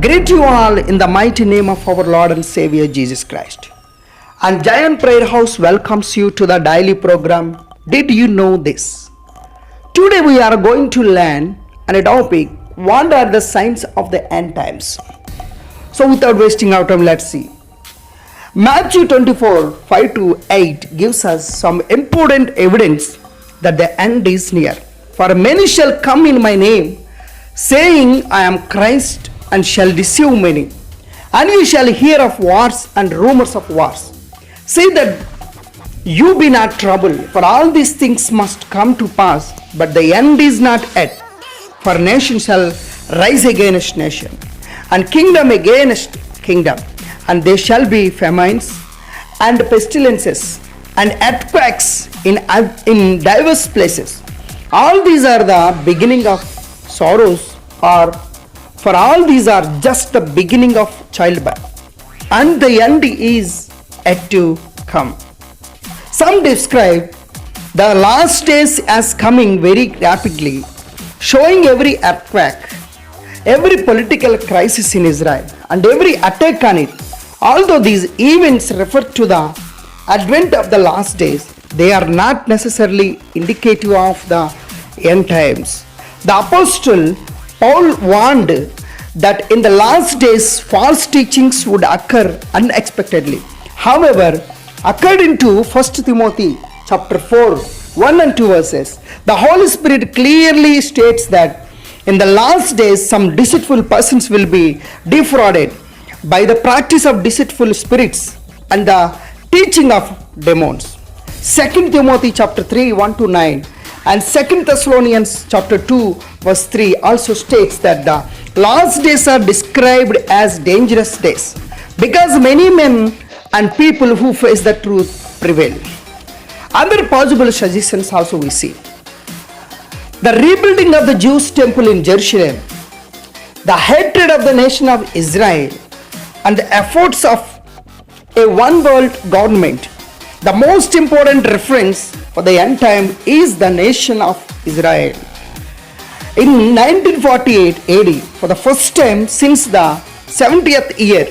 greet you all in the mighty name of our Lord and Savior Jesus Christ. And Giant Prayer House welcomes you to the daily program. Did you know this? Today we are going to learn on a topic, what are the signs of the end times? So without wasting our time, let's see. Matthew 24, 5 to 8 gives us some important evidence that the end is near. For many shall come in my name, saying, I am Christ, and shall deceive many. And you shall hear of wars and rumors of wars. Say that you be not troubled, for all these things must come to pass, but the end is not yet. For nation shall rise against nation, and kingdom against kingdom, and there shall be famines and pestilences and earthquakes in diverse places. All these are the beginning of sorrows, or for all these are just the beginning of childbirth, and the end is yet to come. Some describe the last days as coming very rapidly, showing every earthquake, every political crisis in Israel, and every attack on it. Although these events refer to the advent of the last days, they are not necessarily indicative of the end times. The Apostle Paul warned that in the last days false teachings would occur unexpectedly. However, according to 1 Timothy chapter 4, 1 and 2 verses, the Holy Spirit clearly states that in the last days some deceitful persons will be defrauded by the practice of deceitful spirits and the teaching of demons. 2 Timothy chapter 3, 1 to 9 and 2 Thessalonians chapter 2 verse 3 also states that the last days are described as dangerous days because many men and people who face the truth prevail. Other possible suggestions also we see. The rebuilding of the Jewish temple in Jerusalem, the hatred of the nation of Israel, and the efforts of a one world government. The most important reference for the end time is the nation of Israel. In 1948 AD, for the first time since the 70th year,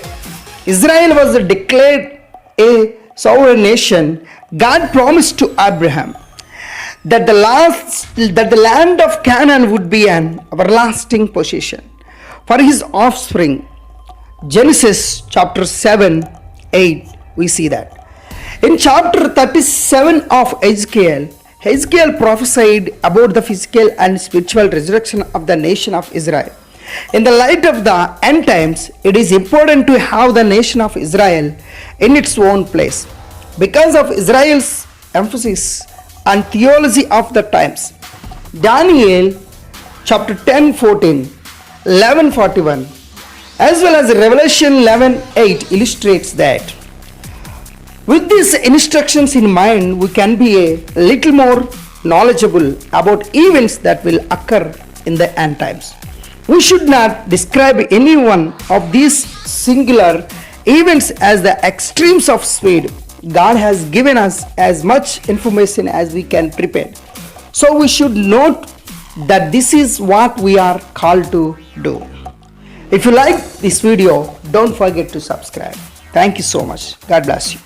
Israel was declared a sovereign nation. God promised to Abraham that the land of Canaan would be an everlasting possession for his offspring. Genesis chapter 7, 8, we see that. In chapter 37 of Ezekiel prophesied about the physical and spiritual resurrection of the nation of Israel. In the light of the end times, it is important to have the nation of Israel in its own place because of Israel's emphasis on theology of the times. Daniel chapter 10, 14, 11, 41, as well as Revelation 11, 8 illustrates that. With these instructions in mind, we can be a little more knowledgeable about events that will occur in the end times. We should not describe any one of these singular events as the extremes of speed. God has given us as much information as we can prepare. So we should note that this is what we are called to do. If you like this video, don't forget to subscribe. Thank you so much. God bless you.